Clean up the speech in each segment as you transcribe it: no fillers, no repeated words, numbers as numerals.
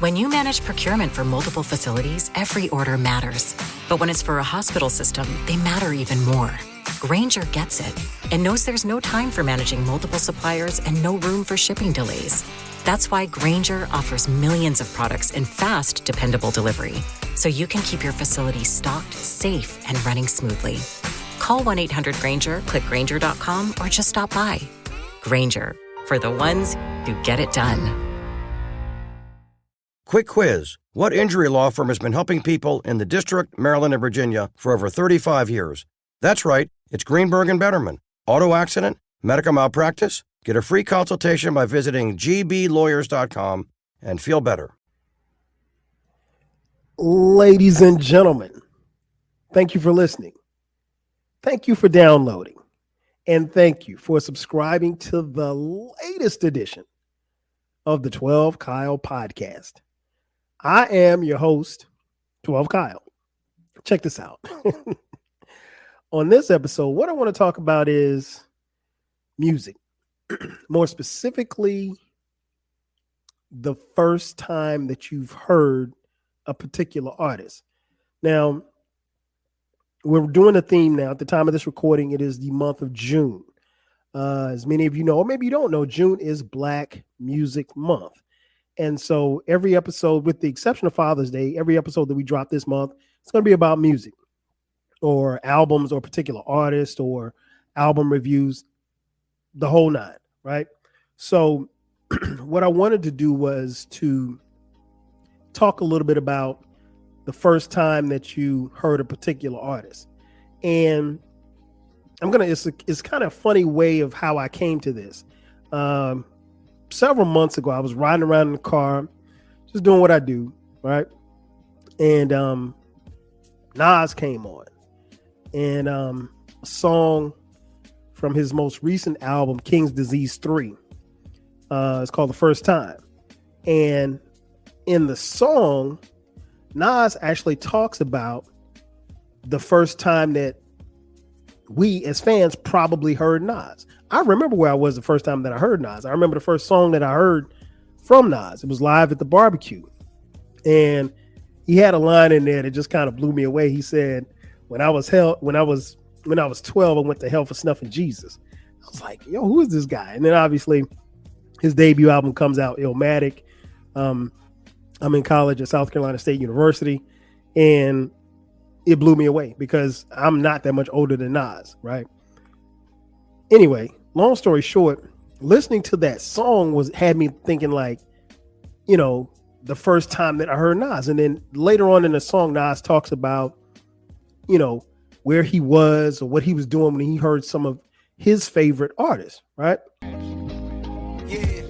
When you manage procurement for multiple facilities, every order matters. But when it's for a hospital system, they matter even more. Grainger gets it and knows there's no time for managing multiple suppliers and no room for shipping delays. That's why Grainger offers millions of products in fast, dependable delivery, so you can keep your facility stocked, safe, and running smoothly. Call 1-800-GRAINGER, click Grainger.com, or just stop by. Grainger, for the ones who get it done. Quick quiz. What injury law firm has been helping people in the District, Maryland, and Virginia for over 35 years? That's right. It's Greenberg and Betterman. Auto accident? Medical malpractice? Get a free consultation by visiting gblawyers.com and feel better. Ladies and gentlemen, thank you for listening. Thank you for downloading. And thank you for subscribing to the latest edition of the 12 Kyle podcast. I am your host, 12 Kyle. Check this out. On this episode, what I want to talk about is music. More specifically, the first time that you've heard a particular artist. Now, we're doing a theme now. At the time of this recording, it is the month of June. As many of you know, or maybe you don't know, June is Black Music Month. And so every episode, with the exception of Father's Day, every episode that we drop this month, it's going to be about music or albums or particular artists or album reviews, the whole nine, right? So what I wanted to do was to talk a little bit about the first time that you heard a particular artist. And it's kind of a funny way of how I came to this. Several months ago, I was riding around in the car, just doing what I do, right? And Nas came on. And a song from his most recent album, King's Disease 3. It's called The First Time. And in the song, Nas actually talks about the first time that we as fans probably heard Nas. I remember where I was the first time that I heard Nas. I remember the first song that I heard from Nas. It was Live at the Barbecue. And he had a line in there that just kind of blew me away. He said, when I was 12, I went to hell for snuffing Jesus. I was like, yo, who is this guy? And then obviously his debut album comes out, Illmatic. I'm in college at South Carolina State University, and it blew me away because I'm not that much older than Nas, right? Anyway, long story short, listening to that song had me thinking like, you know, the first time that I heard Nas. And then later on in the song, Nas talks about, you know, where he was or what he was doing when he heard some of his favorite artists, right? Yeah.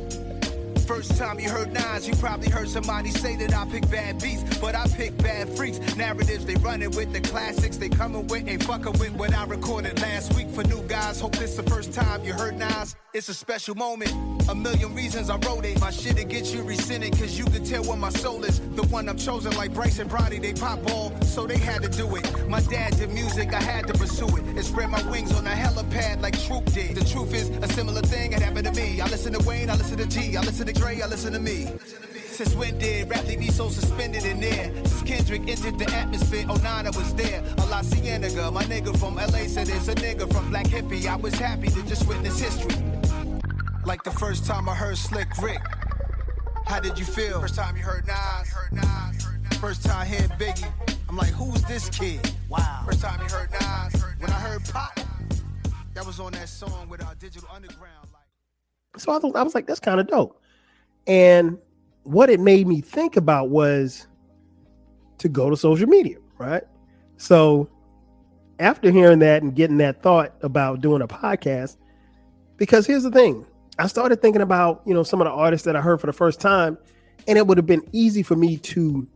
First time you heard Nas, you probably heard somebody say that I pick bad beats, but I pick bad freaks. Narratives, they running with the classics, they coming with, ain't fucking with what I recorded last week. For new guys, hope this the first time you heard Nas. It's a special moment, a million reasons I wrote it. My shit'll get you rescinded, cause you can tell where my soul is. The one I'm chosen, like Bryce and Brody, they pop ball, so they had to do it. My dad did music, I had to pursue it, and spread my wings on a helipad like Troop did. The truth is, a similar thing had happened to me. I listen to Wayne, I listen to G, I listen to Dre, I listen to me. Since when did rap leave me so suspended in there? Since Kendrick entered the atmosphere, 09 I was there. A La Cienega, my nigga from LA said there's a nigga from Black Hippie. I was happy to just witness history. Like the first time I heard Slick Rick. How did you feel? First time you heard Nas. First time hearing Biggie. I'm like, who's this kid? Wow. First time you heard Nas. When I heard Pop, that was on that song with our Digital Underground. So I was like, that's kind of dope. And what it made me think about was to go to social media, right? So after hearing that and getting that thought about doing a podcast, because here's the thing, I started thinking about, you know, some of the artists that I heard for the first time, and it would have been easy for me to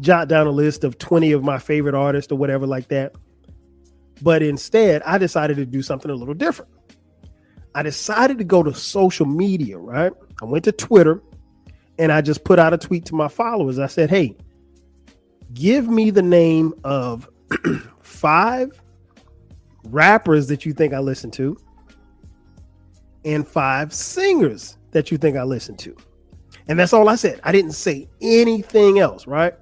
jot down a list of 20 of my favorite artists or whatever like that. But instead, I decided to do something a little different. I decided to go to social media, right? I went to Twitter and I just put out a tweet to my followers. I said, hey, give me the name of 5 rappers that you think I listen to and 5 singers that you think I listen to. And that's all I said. I didn't say anything else, right?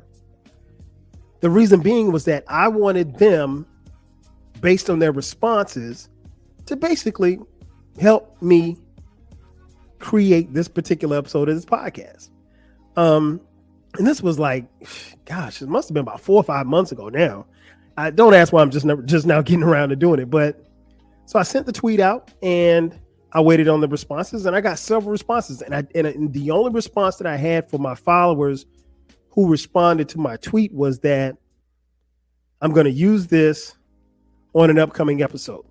The reason being was that I wanted them, based on their responses, to basically help me create this particular episode of this podcast. And this was like, gosh, it must have been about 4 or 5 months ago now. I don't ask why I'm just now getting around to doing it. But so I sent the tweet out and I waited on the responses, and I got several responses. And the only response that I had for my followers who responded to my tweet was that I'm going to use this on an upcoming episode.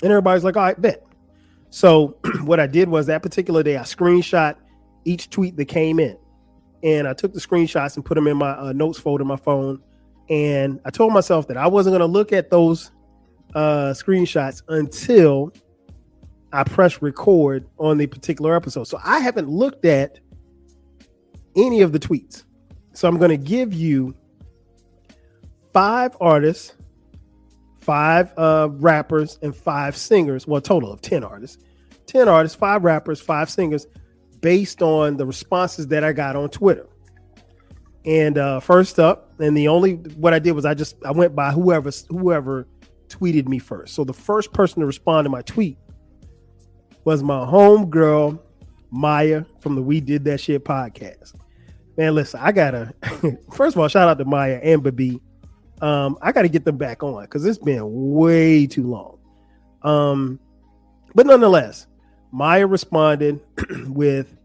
And everybody's like, all right, bet. So what I did was that particular day, I screenshot each tweet that came in. And I took the screenshots and put them in my notes folder in my phone. And I told myself that I wasn't going to look at those screenshots until I press record on the particular episode. So I haven't looked at any of the tweets. So I'm going to give you 5 artists, 5 rappers, and 5 singers. Well, a total of 10 artists. 10 artists, 5 rappers, 5 singers, based on the responses that I got on Twitter. And first up, and what I did was I went by whoever tweeted me first. So the first person to respond to my tweet was my homegirl, Maya, from the We Did That Shit podcast. Man, listen, I gotta, first of all, shout out to Maya and Babi. I gotta get them back on because it's been way too long. But nonetheless, Maya responded with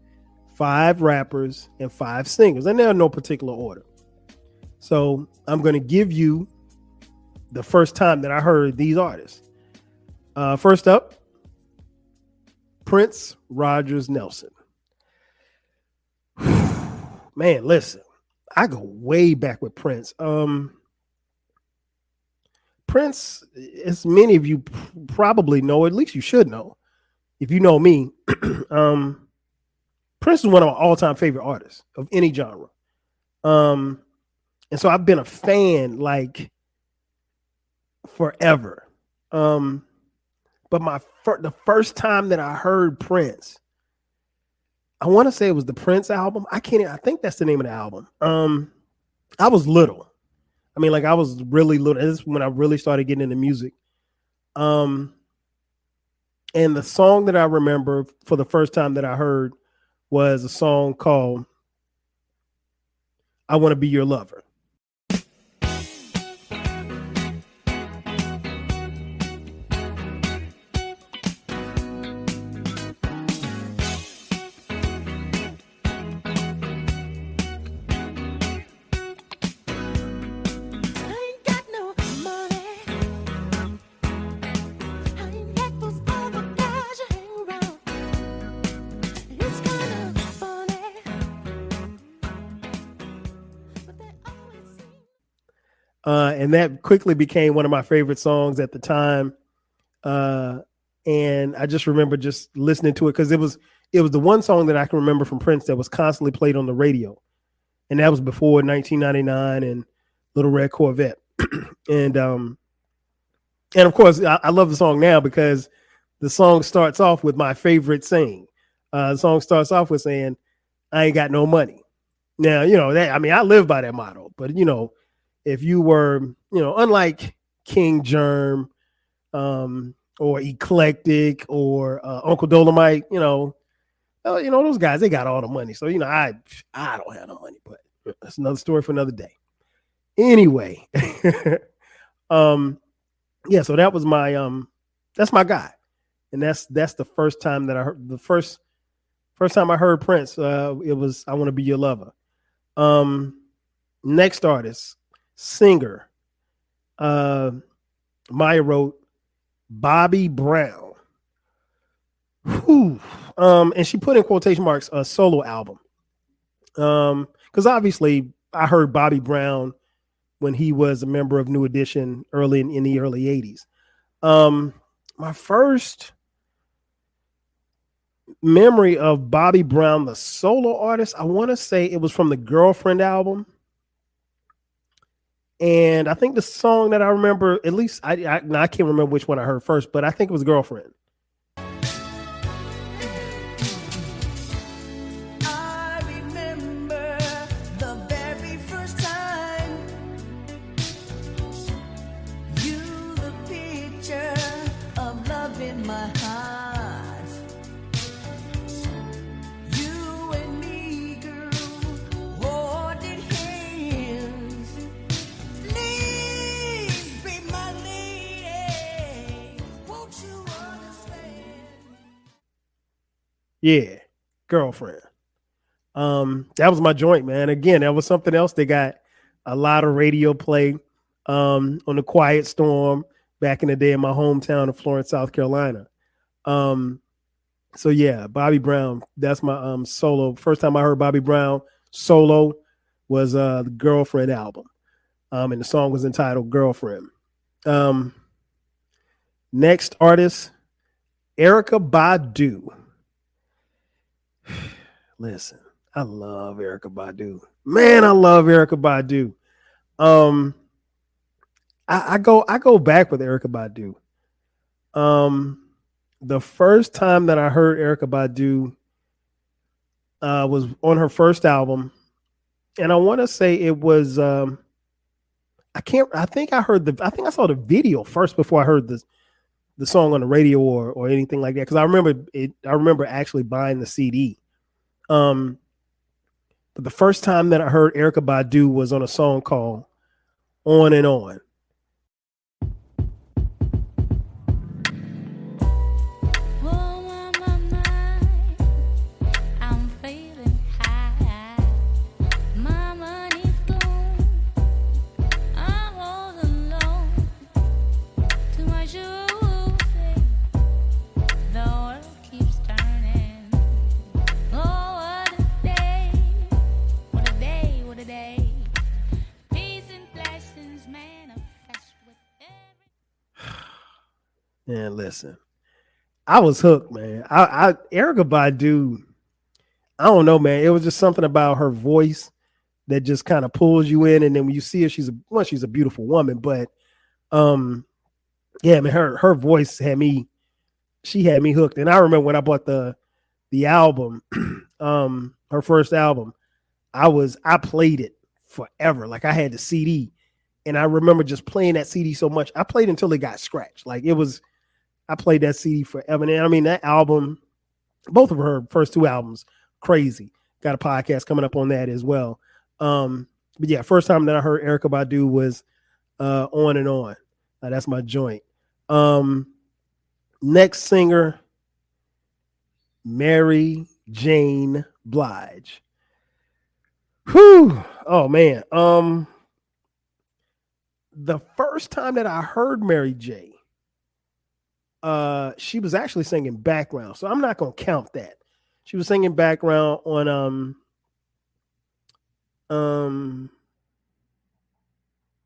5 rappers and 5 singers, and they're in no particular order. So I'm going to give you the first time that I heard these artists. First up, Prince Rogers Nelson. Man, listen, I go way back with Prince. Prince, as many of you probably know, at least you should know, if you know me, Prince is one of my all-time favorite artists of any genre. And so I've been a fan like forever. But the first time that I heard Prince, I want to say it was the Prince album. I think that's the name of the album. I was little. I mean, like I was really little. This is when I really started getting into music. And the song that I remember for the first time that I heard was a song called I Want to Be Your Lover. And that quickly became one of my favorite songs at the time. And I just remember just listening to it because it was the one song that I can remember from Prince that was constantly played on the radio. And that was before 1999 and Little Red Corvette. And of course, I love the song now because the song starts off with my favorite saying. The song starts off with saying, I ain't got no money. Now, I live by that motto, but if you were, unlike King Germ, or Eclectic or Uncle Dolomite, those guys, they got all the money. So, I don't have no money, but that's another story for another day. Anyway, yeah, so that was that's my guy. And that's the first time that I heard the first time I heard Prince, it was I Want to Be Your Lover. Next artist, singer, Maya wrote Bobby Brown. Whew. And she put in quotation marks a solo album. Because obviously I heard Bobby Brown when he was a member of New Edition early in the early 80s. My first memory of Bobby Brown, the solo artist, I want to say it was from the Girlfriend album. And I think the song that I remember, at least I can't remember which one I heard first, but I think it was Girlfriend. I Yeah, Girlfriend. That was my joint, man. Again, that was something else that got a lot of radio play on the Quiet Storm back in the day in my hometown of Florence, South Carolina. So yeah, Bobby Brown, that's my solo. First time I heard Bobby Brown solo was the Girlfriend album. And the song was entitled Girlfriend. Next artist, Erykah Badu. Listen, I love Erykah Badu. Man, I love Erykah Badu. I go back with Erykah Badu. The first time that I heard Erykah Badu was on her first album, and I want to say it was I think I saw the video first before I heard the song on the radio or anything like that, because I remember actually buying the CD. But the first time that I heard Erykah Badu was on a song called On and On. And listen, I was hooked, man. Erykah Badu, I don't know, man. It was just something about her voice that just kind of pulls you in. And then when you see her, she's a beautiful woman. But yeah, man, her voice had me hooked. And I remember when I bought the album, her first album, I played it forever. Like I had the CD, and I remember just playing that CD so much. I played until it got scratched. I played that CD forever. And I mean, that album, both of her first two albums, crazy. Got a podcast coming up on that as well. But yeah, first time that I heard Erykah Badu was On and On. That's my joint. Next singer, Mary J. Blige. Whew. Oh man. The first time that I heard Mary J., she was actually singing background, so I'm not gonna count that. She was singing background on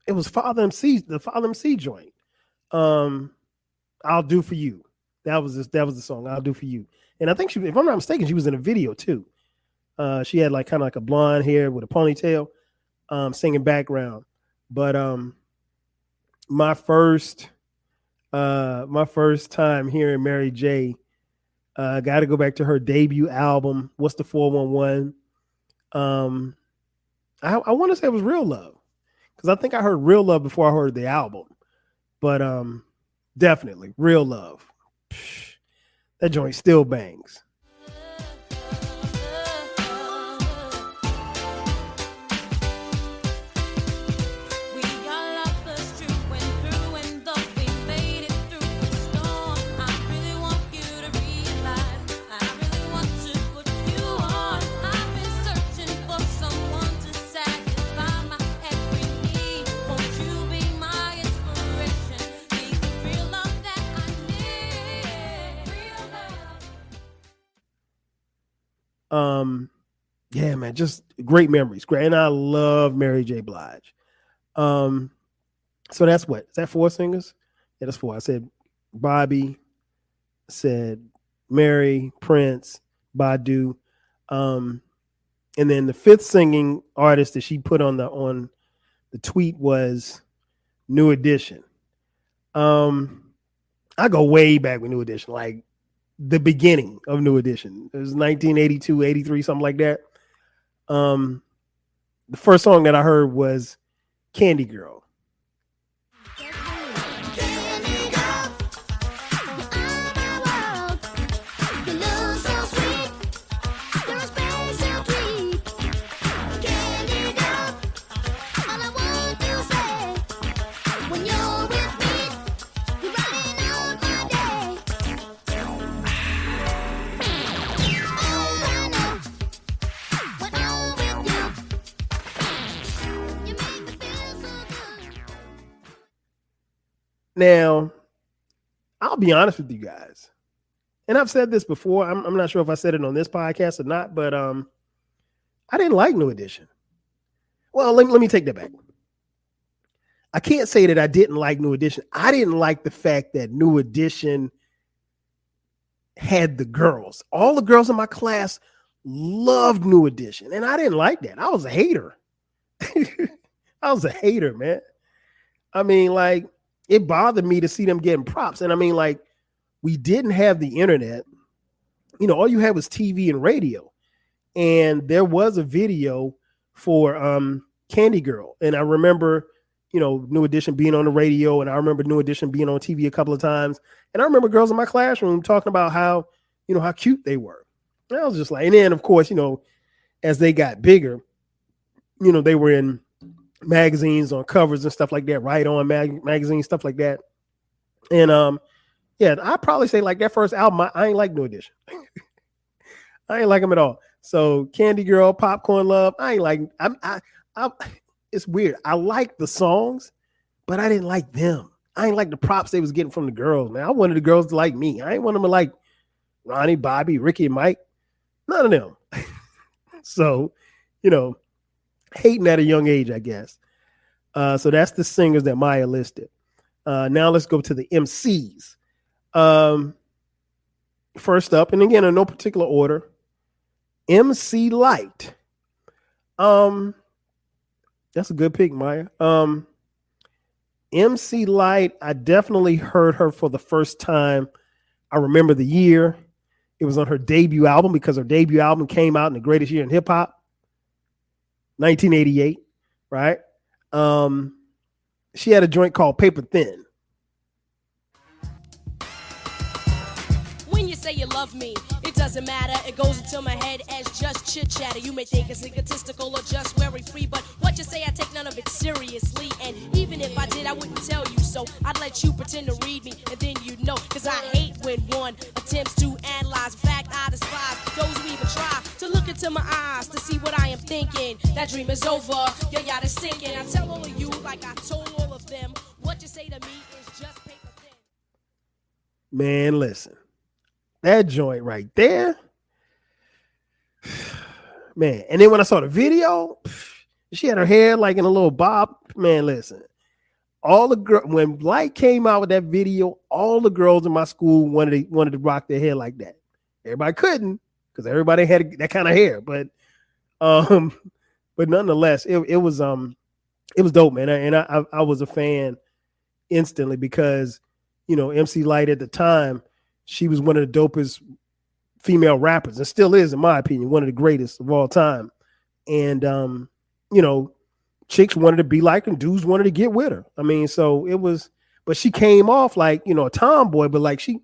it was Father MC, the Father MC joint. I'll Do For You. That was the song, I'll Do For You. And I think if I'm not mistaken, she was in a video too. She had like kind of like a blonde hair with a ponytail, singing background. But my first time hearing Mary J., got to go back to her debut album, What's the 411? I want to say it was Real Love, because I think I heard Real Love before I heard the album. But definitely Real Love. Psh, that joint still bangs. Yeah, man, just great memories. Great. And I love Mary J. Blige. So that's what? Is that four singers? Yeah, that's four. I said Bobby, said Mary, Prince, Badu. And then the fifth singing artist that she put on the tweet was New Edition. I go way back with New Edition, like the beginning of New Edition. It was 1982, 83, something like that. The first song that I heard was Candy Girl. Now, I'll be honest with you guys. And I've said this before. I'm not sure if I said it on this podcast or not, but I didn't like New Edition. Well, let me take that back. I can't say that I didn't like New Edition. I didn't like the fact that New Edition had the girls. All the girls in my class loved New Edition, and I didn't like that. I was a hater. I was a hater, man. I mean, like, it bothered me to see them getting props. And I mean, like, we didn't have the internet. You know, all you had was TV and radio. And there was a video for Candy Girl. And I remember, you know, New Edition being on the radio, and I remember New Edition being on TV a couple of times. And I remember girls in my classroom talking about how, you know, how cute they were. And I was just like, and then of course, you know, as they got bigger, you know, they were in magazines on covers and stuff like that, Right On magazine, stuff like that. And yeah, I'd probably say like that first album, I ain't like New Edition. I ain't like them at all. So Candy Girl, Popcorn Love, I ain't like. It's weird. I like the songs, but I didn't like them. I ain't like the props they was getting from the girls, man. I wanted the girls to like me. I ain't want them to like Ronnie, Bobby, Ricky, and Mike. None of them. So, you know, hating at a young age, I guess. So that's the singers that Maya listed. Now let's go to the MCs. First up, and again, in no particular order, MC Lyte. That's a good pick, Maya. MC Lyte, I definitely heard her for the first time. I remember the year. It was on her debut album, because her debut album came out in the greatest year in hip hop, 1988, right? She had a joint called Paper Thin. When you say you love me, it doesn't matter. It goes into my head as just chit chatter. You may think it's egotistical or just very free, but what you say, I take none of it seriously. And even if I did, I wouldn't tell you so. I'd let you pretend to read me, and then you'd know. Cause I hate when one attempts to analyze. In fact, I despise those who even try to look into my eyes to see what I am thinking. That dream is over, your yacht is sinking. I tell all of you, like I told all of them, what you say to me is just paper thin. Man, listen. That joint right there, man. And then when I saw the video, she had her hair like in a little bob. Man, listen. All the girls, when Lyte came out with that video, all the girls in my school wanted to rock their hair like that. Everybody couldn't, because everybody had that kind of hair. But nonetheless, it was dope, man. And I was a fan instantly, because, you know, MC Lyte at the time, she was one of the dopest female rappers, and still is, in my opinion, one of the greatest of all time. And, you know, chicks wanted to be like her, and dudes wanted to get with her. I mean, so it was, but she came off like, you know, a tomboy, but like she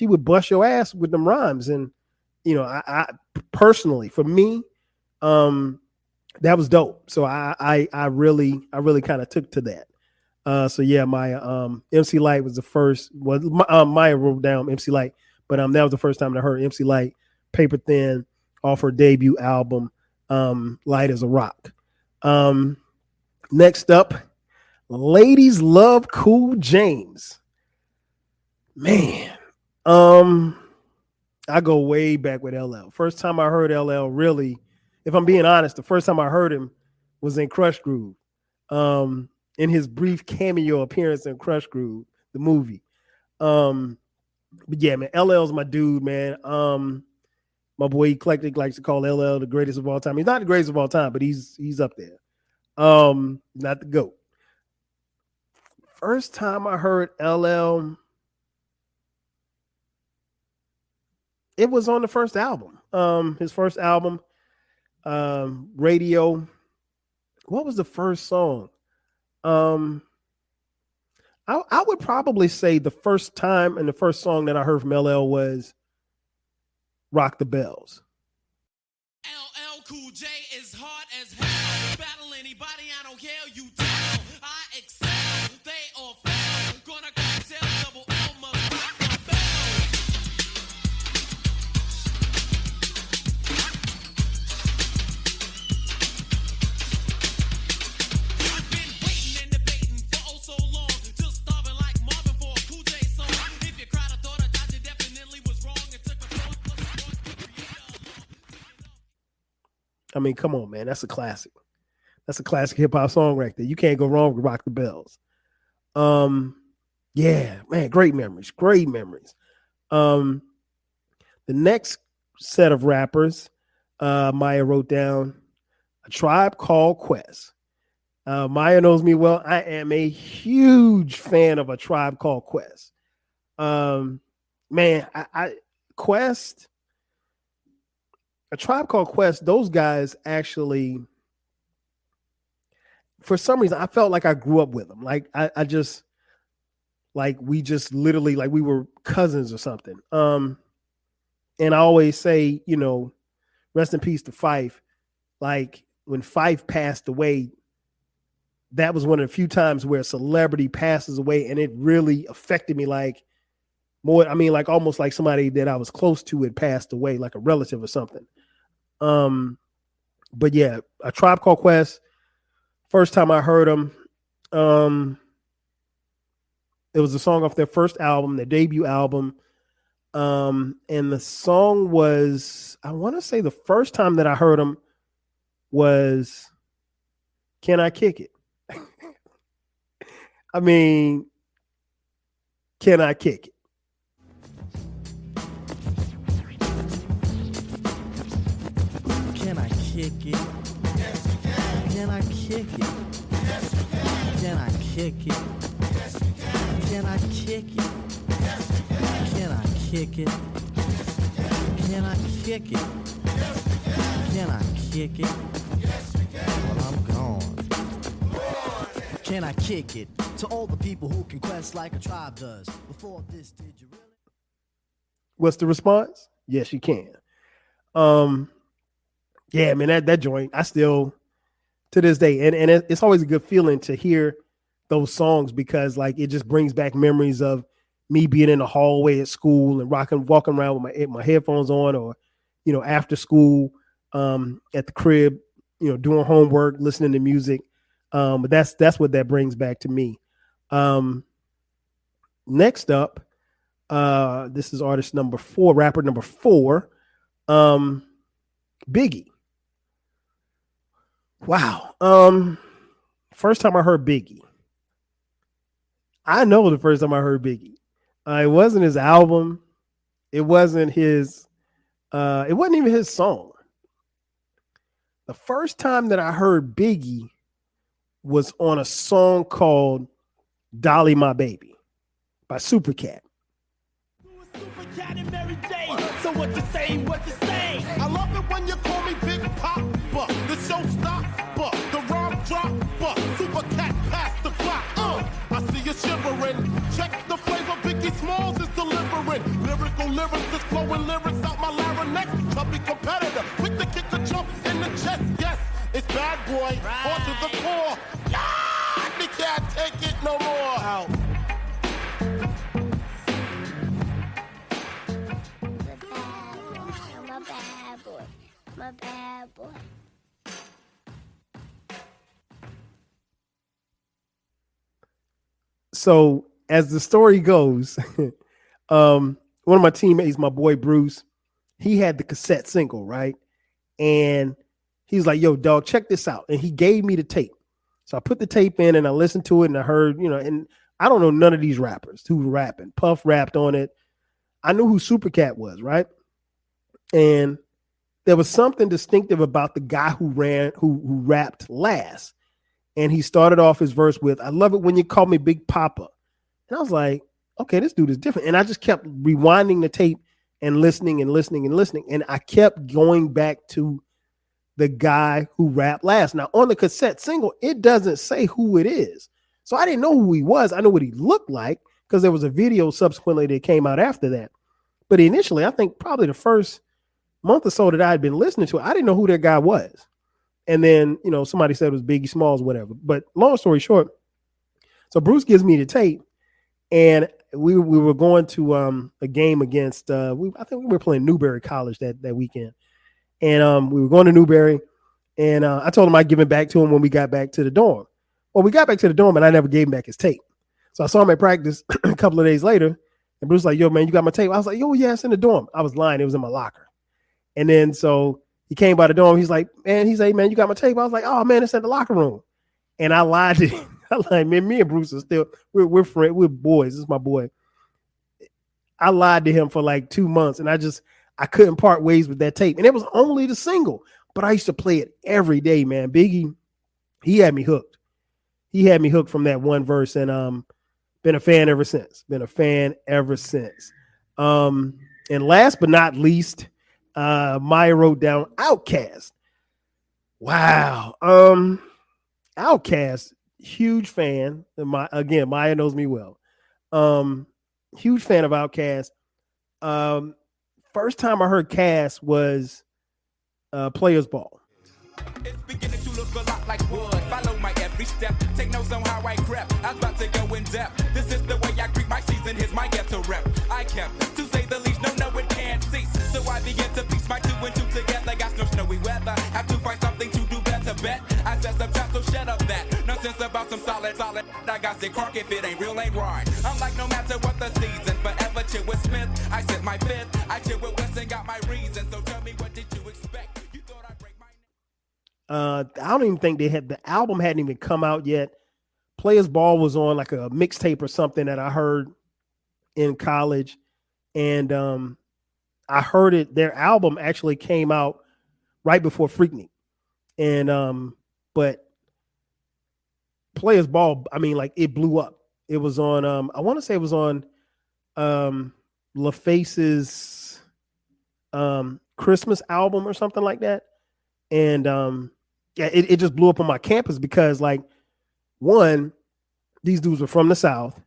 would bust your ass with them rhymes. And, you know, I personally, for me, that was dope. So I really kind of took to that. So yeah, Maya, MC Lyte was the first. Well, Maya wrote down MC Lyte, but that was the first time I heard MC Lyte, Paper Thin, off her debut album, Light as a Rock. Next up, Ladies Love Cool James. Man, I go way back with LL. First time I heard LL, really, if I'm being honest, the first time I heard him was in Krush Groove. In his brief cameo appearance in Krush Groove, the movie. But yeah, man, LL's my dude, man. My boy Eclectic likes to call LL the greatest of all time. He's not the greatest of all time, but he's up there. Not the GOAT. First time I heard LL, it was on the first album. His first album, Radio. What was the first song? I would probably say the first time and the first song that I heard from LL was Rock the Bells. LL Cool J is hard as hell. Battle anybody, I don't care, you tell. I excel, they all fail. Gonna cocktail, double L must rock the bells. I've been waiting and debating for oh so long, just starving like Marvin I mean, come on, man. That's a classic. That's a classic hip hop song right there. You can't go wrong with Rock the Bells. Yeah, man, great memories. Great memories. The next set of rappers, Maya wrote down A Tribe Called Quest. Maya knows me well. I am a huge fan of A Tribe Called Quest. Man, Quest, A Tribe Called Quest, those guys actually, for some reason, I felt like I grew up with them. Like I just, like we just literally, like we were cousins or something. And I always say, you know, rest in peace to Phife. Like when Phife passed away, that was one of the few times where a celebrity passes away and it really affected me, like more, I mean, like almost like somebody that I was close to had passed away, like a relative or something. But yeah, A Tribe Called Quest, first time I heard them, it was a song off their first album, their debut album. And the song was, I want to say the first time that I heard them was Can I Kick It? I mean, Can I Kick It? Can I kick it? Can I kick it? Can I kick it? Can I kick it? Can I kick it? Can I kick it? Can I kick it? Well, I'm gone. Can I kick it? To all the people who can quest like a tribe does. Before this, did you really? What's the response? Yes, you can. Yeah, man, that joint, I still, to this day, and it's always a good feeling to hear those songs because like it just brings back memories of me being in the hallway at school and walking around with my headphones on, or, you know, after school, at the crib, you know, doing homework, listening to music. But that's what that brings back to me. Next up, this is artist number 4, rapper number 4, Biggie. Wow. First time I heard Biggie. I know the first time I heard Biggie. It wasn't his album. It wasn't his, it wasn't even his song. The first time that I heard Biggie was on a song called Dolly My Baby by Supercat. So what you say, what you say? I love it when you call me Big Papa, the showstopper, the rhyme dropper, super cat past the clock. I see you shivering. Check the flavor Biggie Smalls is delivering. Lyrical lyricists flowing lyrics out my larynx. Chubby competitor, quick to kick the jump in the chest. Yes, it's bad boy, on to the core. Yeah, they can't take it no more. Out. I'm a bad boy. I'm a bad boy. So as the story goes, one of my teammates, my boy Bruce, he had the cassette single, right? And he's like, yo, dog, check this out. And he gave me the tape. So I put the tape in and I listened to it and I heard, you know, and I don't know none of these rappers who were rapping. Puff rapped on it. I knew who Supercat was, right? And there was something distinctive about the guy who rapped last. And he started off his verse with, I love it when you call me Big Papa. And I was like, okay, this dude is different. And I just kept rewinding the tape and listening and listening and listening. And I kept going back to the guy who rapped last. Now, on the cassette single, it doesn't say who it is. So I didn't know who he was. I know what he looked like because there was a video subsequently that came out after that. But initially, I think probably the first month or so that I had been listening to it, I didn't know who that guy was. And then, you know, somebody said it was Biggie Smalls, whatever. But long story short, so Bruce gives me the tape, and we were going to a game against, I think we were playing Newberry College that weekend. And we were going to Newberry, and I told him I'd give it back to him when we got back to the dorm. Well, we got back to the dorm, and I never gave him back his tape. So I saw him at practice a couple of days later, and Bruce was like, yo, man, you got my tape? I was like, yo, yeah, it's in the dorm. I was lying. It was in my locker. And then so He came by the door. He's like, man, he's like, man, you got my tape? I was like, oh man, it's at the locker room. And I lied to him. I like, man, me and Bruce are still, we're friends, we're boys. This is my boy. I lied to him for like 2 months, and I couldn't part ways with that tape. And it was only the single, but I used to play it every day, man. Biggie, he had me hooked. He had me hooked from that one verse, and been a fan ever since. And last but not least, Maya wrote down Outkast. Wow. Outkast, huge fan. Again, Maya knows me well. Huge fan of Outkast. First time I heard Cass was Players Ball. It's beginning to look a lot like wood. Follow my every step. Take notes on how I crept. I was about to go in depth. This is the way I greet my season. Here's my ghetto rep. I kept, to say the least, no, it can't cease. So I begin to piece my 2 and 2 together. Got no snowy weather. Have to find something to do better. Bet I said some time, so shut up that. Nonsense about some solid. I got sick crock if it ain't real, ain't right. I'm like, no matter what the season, forever chill with Smith. I said my fifth. I chill with West and got my reason. So tell me, what did you expect? You thought I'd break my I don't even think the album hadn't even come out yet. Players Ball was on like a mixtape or something that I heard in college. And I heard it, their album actually came out right before Freaknik. And but Players Ball, I mean, like it blew up. It was on I want to say it was on LaFace's Christmas album or something like that. And yeah, it just blew up on my campus because, like, one, these dudes were from the South.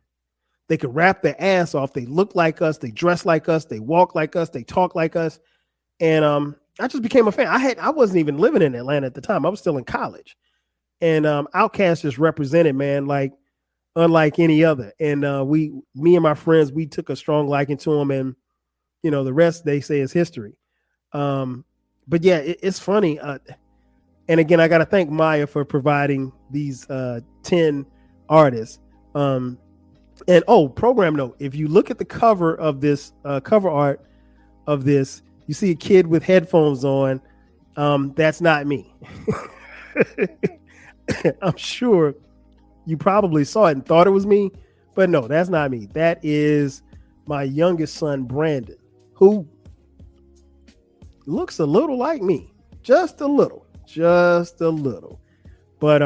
They could rap their ass off. They look like us. They dress like us. They walk like us. They talk like us. And I just became a fan. I wasn't even living in Atlanta at the time. I was still in college. And Outkast just represented, man, like unlike any other. And me and my friends, we took a strong liking to him. And, you know, the rest, they say, is history. But yeah, it's funny. And again, I got to thank Maya for providing these 10 artists. And program note, if you look at the cover of this cover art of this, you see a kid with headphones on. That's not me. I'm sure you probably saw it and thought it was me, but no, that's not me. That is my youngest son, Brandon, who looks a little like me, just a little. But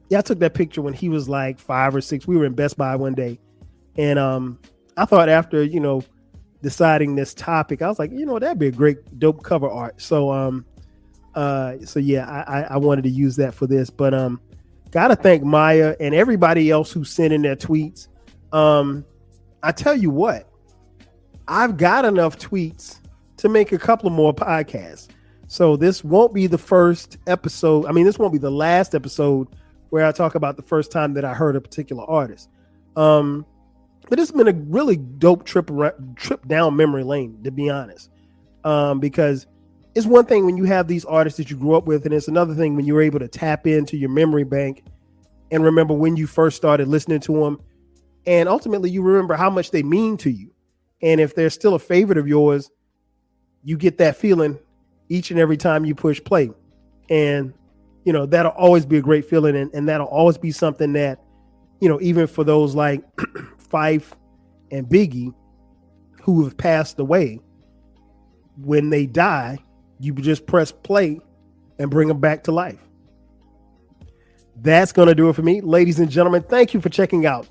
yeah, I took that picture when he was like 5 or 6. We were in Best Buy one day, and I thought after, you know, deciding this topic, I was like, you know, that'd be a great dope cover art. So yeah, I wanted to use that for this. But gotta thank Maya and everybody else who sent in their tweets. I tell you what, I've got enough tweets to make a couple more podcasts. So this won't be the first episode. I mean, this won't be the last episode where I talk about the first time that I heard a particular artist. But it's been a really dope trip down memory lane, to be honest. Because it's one thing when you have these artists that you grew up with, and it's another thing when you're able to tap into your memory bank and remember when you first started listening to them. And ultimately, you remember how much they mean to you. And if they're still a favorite of yours, you get that feeling each and every time you push play. And, you know, that'll always be a great feeling. And that'll always be something that, you know, even for those like Phife and Biggie who have passed away, when they die, you just press play and bring them back to life. That's going to do it for me. Ladies and gentlemen, thank you for checking out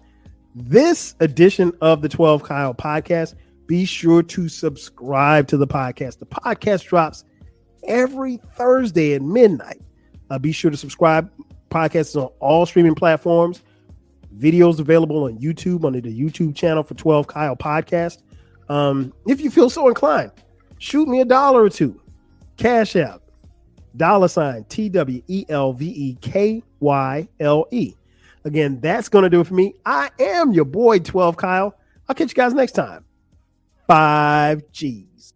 this edition of the 12 Kyle podcast. Be sure to subscribe to the podcast. The podcast drops every Thursday at midnight. Be sure to subscribe. Podcast is on all streaming platforms. Videos available on YouTube under the YouTube channel for 12 Kyle podcast. If you feel so inclined, shoot me $1 or $2. Cash App, $TWELVEKYLE. Again, that's going to do it for me. I am your boy 12 Kyle. I'll catch you guys next time. 5Gs.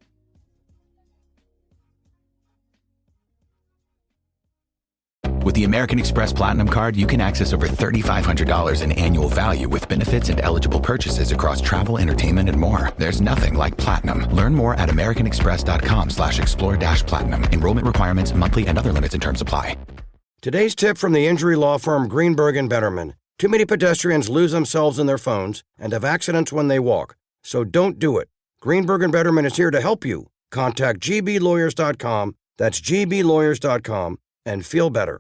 With the American Express Platinum Card, you can access over $3,500 in annual value with benefits and eligible purchases across travel, entertainment, and more. There's nothing like Platinum. Learn more at americanexpress.com/explore-platinum. Enrollment requirements, monthly and other limits and terms apply. Today's tip from the injury law firm Greenberg and Betterman. Too many pedestrians lose themselves in their phones and have accidents when they walk. So don't do it. Greenberg and Betterman is here to help you. Contact gblawyers.com, that's gblawyers.com, and feel better.